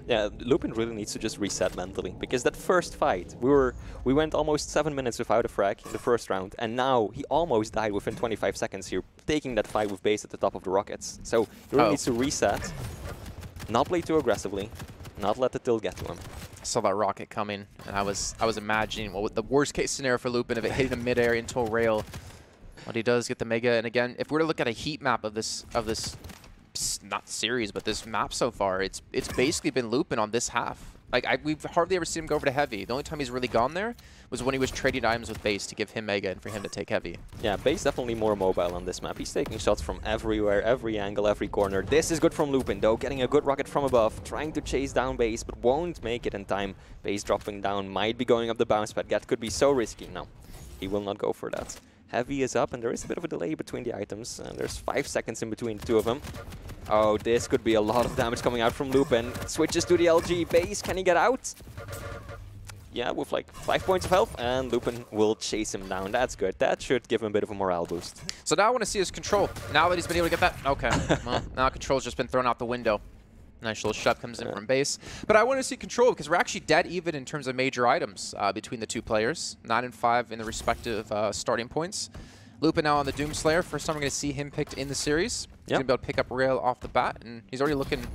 C: Yeah, Lup1n really needs to just reset mentally, because that first fight, we went almost 7 minutes without a frag in the first round, and now he almost died within 25 seconds here, taking that fight with Base at the top of the rockets. So he really needs to reset, not play too aggressively, not let the tilt get to him.
B: I saw that rocket coming, and I was imagining what the worst case scenario for Lup1n if it hit him midair into a rail. But he does get the Mega, and again, if we were to look at a heat map of this not series, but this map so far, it's basically been Lup1n on this half. Like, we've hardly ever seen him go over to heavy. The only time he's really gone there was when he was trading items with Base to give him Mega and for him to take heavy. Yeah,
C: Base definitely more mobile on this map. He's taking shots from everywhere, every angle, every corner. This is good from Lup1n, though, getting a good rocket from above, trying to chase down Base, but won't make it in time. Base dropping down, might be going up the bounce pad. That could be so risky. No, he will not go for that. Heavy is up, and there is a bit of a delay between the items, and there's 5 seconds in between the two of them. Oh, this could be a lot of damage coming out from Lup1n. Switches to the LG. Base, can he get out? Yeah, with like 5 points of health, and Lup1n will chase him down. That's good. That should give him a bit of a morale boost.
B: So now I want to see his control. Now that he's been able to get that... Okay. Well, now control's just been thrown out the window. Nice little shove comes in from base. But I want to see control because we're actually dead even in terms of major items between the two players. 9 and 5 in the respective starting points. Lup1n now on the Doomslayer. First time we're going to see him picked in the series. He's going to be able to pick up rail off the bat, and he's already looking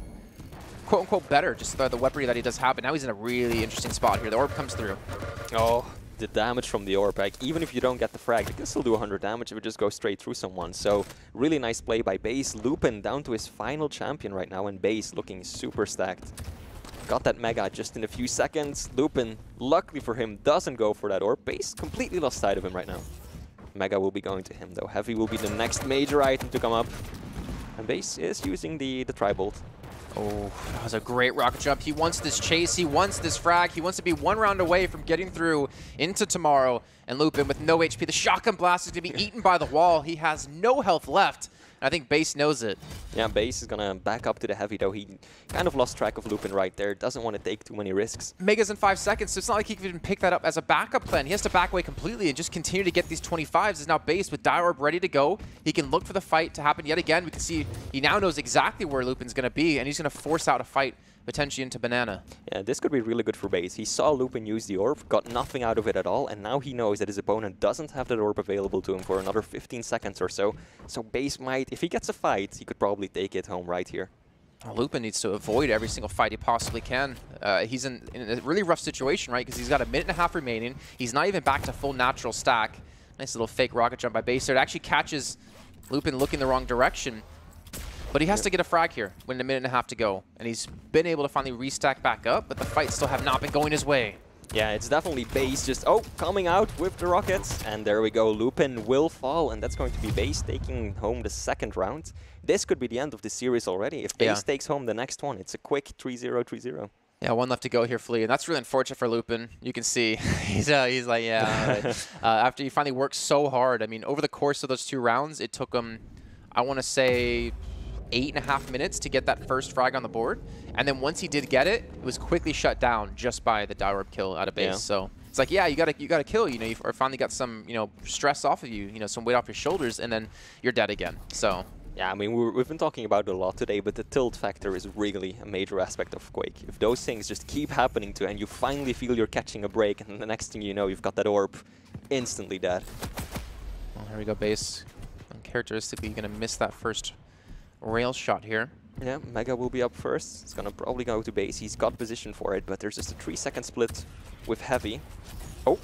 B: quote-unquote better, just the weaponry that he does have. But now he's in a really interesting spot here. The orb comes through.
C: Oh, the damage from the orb. Like, even if you don't get the frag, you can still do 100 damage if it just goes straight through someone. So really nice play by base. Lup1n down to his final champion right now, and base looking super stacked. Got that mega just in a few seconds. Lup1n, luckily for him, doesn't go for that orb. Base completely lost sight of him right now. Mega will be going to him though. Heavy will be the next major item to come up. And base is using the Tri-Bolt.
B: Oh, that was a great rocket jump. He wants this chase. He wants this frag. He wants to be one round away from getting through into tomorrow. And Lup1n with no HP. The shotgun blast is going to be eaten by the wall. He has no health left. I think base knows it. Yeah,
C: base is going to back up to the heavy, though. He kind of lost track of Lup1n right there. Doesn't want to take too many risks.
B: Mega's in 5 seconds, so it's not like he can even pick that up as a backup plan. He has to back away completely and just continue to get these 25s. Is now base with Die Orb ready to go. He can look for the fight to happen yet again. We can see he now knows exactly where Lup1n's going to be, and he's going to force out a fight potentially into Banana.
C: Yeah, this could be really good for base. He saw Lup1n use the orb, got nothing out of it at all, and now he knows that his opponent doesn't have that orb available to him for another 15 seconds or so. So base might, if he gets a fight, he could probably take it home right here.
B: Lup1n needs to avoid every single fight he possibly can. He's in a really rough situation, right? Because he's got a minute and a half remaining. He's not even back to full natural stack. Nice little fake rocket jump by base there. It actually catches Lup1n looking the wrong direction. But he has to get a frag here with a minute and a half to go. And he's been able to finally restack back up, but the fights still have not been going his way.
C: Yeah, it's definitely base just, coming out with the rockets. And there we go, Lup1n will fall, and that's going to be base taking home the second round. This could be the end of the series already. If base takes home the next one, it's a quick 3-0, 3-0.
B: Yeah, one left to go here, Flea, and that's really unfortunate for Lup1n. You can see he's like, yeah. Right. After he finally worked so hard, I mean, over the course of those 2 rounds, it took him, I want to say, 8.5 minutes to get that first frag on the board, and then once he did get it, it was quickly shut down just by the Die Orb kill out of base. So it's like, yeah, you gotta kill. You know, you've finally got some stress off of you. You know, some weight off your shoulders, and then you're dead again. So.
C: Yeah, I mean, we've been talking about it a lot today, but the tilt factor is really a major aspect of Quake. If those things just keep happening to you and you finally feel you're catching a break, and the next thing you know, you've got that orb instantly dead.
B: Well, here we go, base. Uncharacteristically, you're going to miss that first rail shot here.
C: Yeah, Mega will be up first. It's going to probably go to base. He's got position for it, but there's just a 3-second split with Heavy. Oh,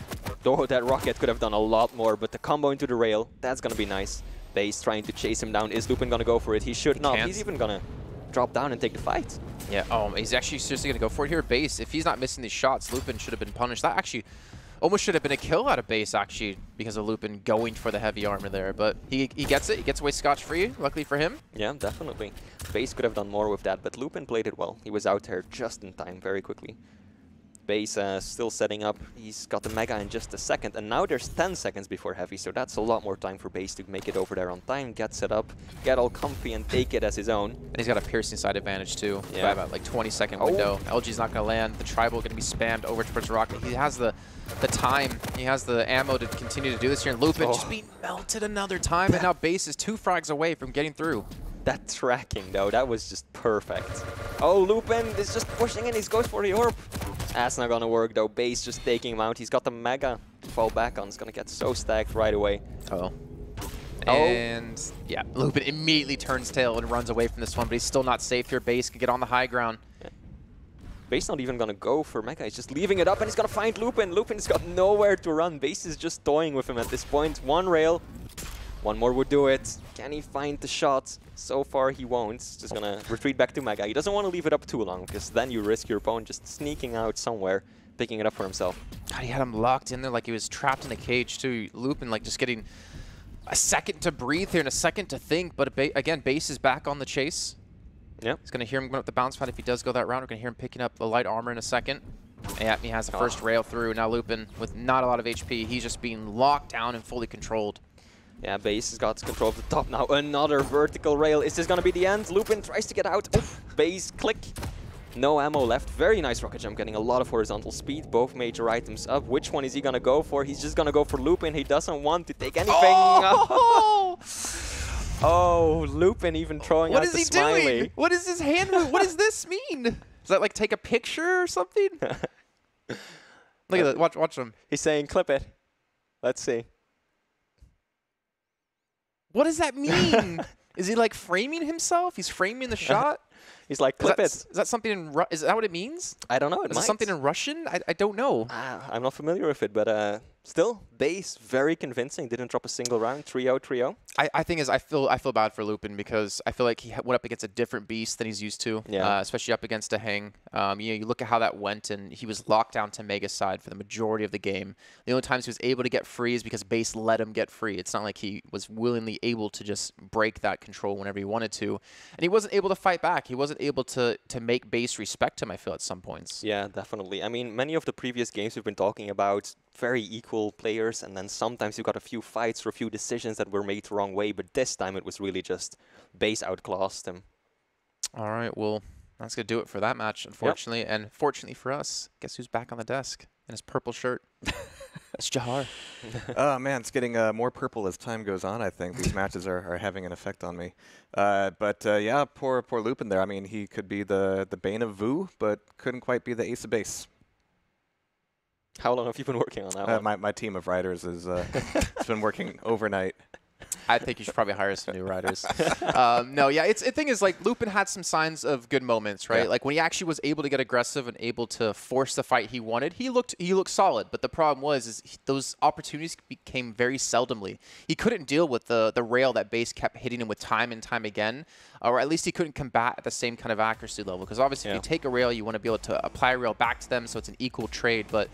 C: that rocket could have done a lot more, but the combo into the rail, that's going to be nice. Base trying to chase him down. Is Lup1n going to go for it? He should not. He's even going to drop down and take the fight.
B: Yeah, he's actually seriously going to go for it here. Base, if he's not missing these shots, Lup1n should have been punished. That actually almost should have been a kill out of base, actually, because of Lup1n going for the heavy armor there. But he gets it. He gets away scotch-free, luckily for him.
C: Yeah, definitely. Base could have done more with that, but Lup1n played it well. He was out there just in time, very quickly. Base still setting up. He's got the Mega in just a second, and now there's 10 seconds before Heavy, so that's a lot more time for Base to make it over there on time, get set up, get all comfy, and take it as his own.
B: And he's got a piercing side advantage, too, by about like 20-second window. LG's not going to land. The Tribal going to be spammed over towards Rocket. He has the time. He has the ammo to continue to do this here, and Lup1n just being melted another time, and now Base is 2 frags away from getting through.
C: That tracking, though, that was just perfect. Oh, Lup1n is just pushing in. He goes for the orb. That's not gonna work, though. Base just taking him out. He's got the Mega to fall back on. It's gonna get so stacked right away.
B: And yeah, Lup1n immediately turns tail and runs away from this one, but he's still not safe here. Base can get on the high ground.
C: Yeah. Base not even gonna go for Mega. He's just leaving it up, and he's gonna find Lup1n. Lup1n's got nowhere to run. Base is just toying with him at this point. One rail. One more would do it. Can he find the shot? So far, he won't. He's just going to retreat back to Mega. He doesn't want to leave it up too long, because then you risk your opponent just sneaking out somewhere, picking it up for himself.
B: God, he had him locked in there like he was trapped in a cage, too. Lup1n, like, just getting a second to breathe here and a second to think. But again, Base is back on the chase.
C: Yep.
B: He's going to hear him going up the bounce pad if he does go that route. We're going to hear him picking up the light armor in a second. Yeah, he has the first rail through. Now Lup1n, with not a lot of HP, he's just being locked down and fully controlled.
C: Yeah, Base has got control of the top now. Another vertical rail. Is this going to be the end? Lup1n tries to get out. Base, click. No ammo left. Very nice rocket jump, getting a lot of horizontal speed. Both major items up. Which one is he going to go for? He's just going to go for Lup1n. He doesn't want to take anything. Oh, Lup1n even throwing
B: What
C: out
B: is
C: the
B: he
C: smiley.
B: doing? What is his hand move? What does this mean? Does that like take a picture or something? Look at that. Watch him.
C: He's saying, clip it. Let's see.
B: What does that mean? Is he like framing himself? He's framing the shot?
C: He's like, clip it.
B: Is that something in is that what it means?
C: I don't know.
B: Is it something in Russian? I don't know.
C: I'm not familiar with it, but still, base very convincing. Didn't drop a single round. 3-0, 3-0.
B: I think I feel bad for Lup1n because I feel like he went up against a different beast than he's used to.
C: Yeah.
B: Especially up against a Hang. You look at how that went, and he was locked down to Mega side for the majority of the game. The only times he was able to get free is because base let him get free. It's not like he was willingly able to just break that control whenever he wanted to, and he wasn't able to fight back. He wasn't able to make base respect him, I feel, at some points.
C: Yeah, definitely. I mean, many of the previous games we've been talking about, very equal players, and then sometimes you got a few fights or a few decisions that were made the wrong way, but this time it was really just base outclassed him.
B: All right, well, that's going to do it for that match, unfortunately. Yep. And fortunately for us, guess who's back on the desk in his purple shirt? It's Jahar.
A: Oh, man, it's getting more purple as time goes on, I think. These matches are having an effect on me. Yeah, poor Lup1n there. I mean, he could be the bane of Vu, but couldn't quite be the ace of base.
C: How long have you been working on that one?
A: My team of writers is it's been working overnight.
B: I think you should probably hire some new writers. No, yeah, the thing is, like, Lup1n had some signs of good moments, right? Yeah. Like, when he actually was able to get aggressive and able to force the fight he wanted, he looked solid. But the problem was those opportunities became very seldomly. He couldn't deal with the rail that base kept hitting him with time and time again, or at least he couldn't combat at the same kind of accuracy level. Because obviously, if you take a rail, you want to be able to apply a rail back to them so it's an equal trade. But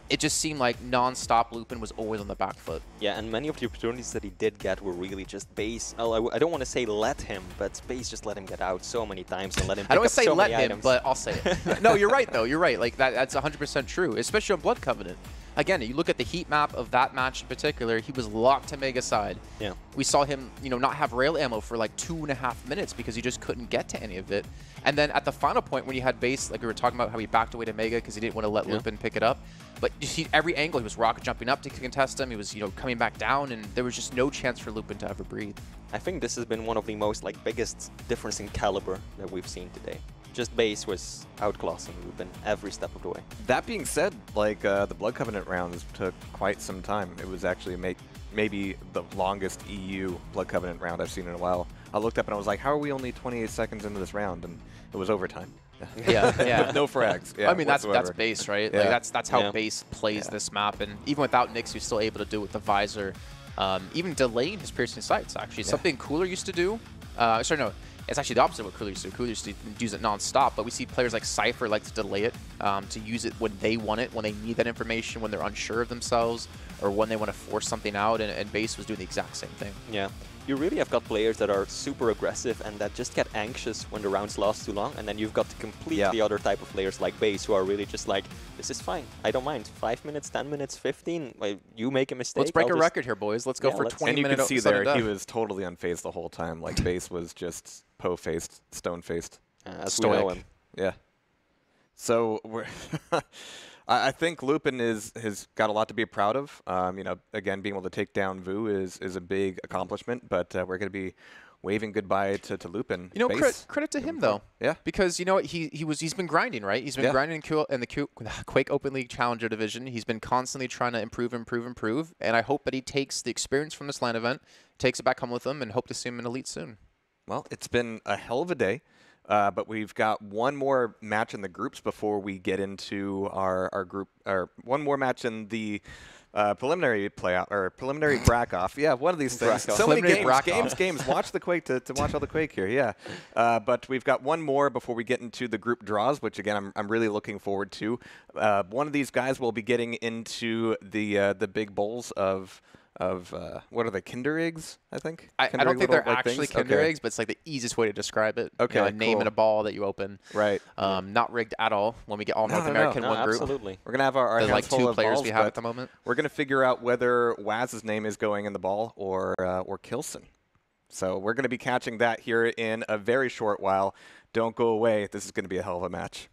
B: it just seemed like non-stop Lup1n was always on the back foot.
C: Yeah, and many of the opportunities that he did get were really just base. Oh, I don't want to say let him, but base just let him get out so many times and let him pick
B: I don't
C: up
B: say
C: so
B: let
C: many
B: him,
C: items.
B: but I'll say it. No, you're right, though. You're right. Like, that's 100% true, especially on Blood Covenant. Again, you look at the heat map of that match in particular, he was locked to Mega side.
C: Yeah.
B: We saw him, not have rail ammo for like 2.5 minutes because he just couldn't get to any of it. And then at the final point when you had base, like we were talking about how he backed away to Mega because he didn't want to let Lup1n pick it up. But you see every angle, he was rocket jumping up to contest him. He was, coming back down, and there was just no chance for Lup1n to ever breathe.
C: I think this has been one of the most biggest difference in caliber that we've seen today. Just base was outclassing Lup1n every step of the way.
A: That being said, the Blood Covenant rounds took quite some time. It was actually maybe the longest EU Blood Covenant round I've seen in a while. I looked up and I was like, how are we only 28 seconds into this round? And it was overtime.
B: Yeah.
A: With no frags. Yeah,
B: I mean, that's base, right?
A: Yeah.
B: Like, that's how base plays this map. And even without Nyx, he's still able to do it with the visor. Even delaying his piercing sights, actually. Something Cooler used to do. Sorry, no. It's actually the opposite of what Cooler used to do. Cooler used to use it non-stop, but we see players like Cypher like to delay it, to use it when they want it, when they need that information, when they're unsure of themselves, or when they want to force something out, and base was doing the exact same thing.
C: Yeah. You really have got players that are super aggressive and that just get anxious when the rounds last too long, and then you've got the completely other type of players like base who are really just like, this is fine, I don't mind. 5 minutes, 10 minutes, 15, you make a mistake.
B: Let's break a record here, boys. Let's go for 20 minutes.
A: And you can see there, he was totally unfazed the whole time. Like, base was just po-faced, stone-faced.
C: Stoic. We know him.
A: Yeah. So I think Lup1n has got a lot to be proud of. Again, being able to take down Vu is a big accomplishment, but we're going to be waving goodbye to Lup1n.
B: Credit to him though.
A: Yeah.
B: Because he's been grinding, right? He's been grinding in the Quake Open League Challenger division. He's been constantly trying to improve, and I hope that he takes the experience from this LAN event, takes it back home with him, and hope to see him in Elite soon. Well,
A: it's been a hell of a day. But we've got one more match in the groups before we get into our group, or one more match in the preliminary playoff or preliminary brack-off. Yeah, one of these things. So many games. Watch the Quake to watch all the Quake here. Yeah, but we've got one more before we get into the group draws, which again I'm really looking forward to. One of these guys will be getting into the big bowls of what are they, Kinder eggs, I think?
B: I don't think they're actually Kinder eggs, but it's like the easiest way to describe it.
A: Okay,
B: a name and a ball that you open.
A: Right.
B: Not rigged at all when we get all North American one group.
C: Absolutely.
A: We're going to have our
B: like two
A: of
B: players
A: balls,
B: we have at the moment.
A: We're going to figure out whether Waz's name is going in the ball or Kilson. So we're going to be catching that here in a very short while. Don't go away. This is going to be a hell of a match.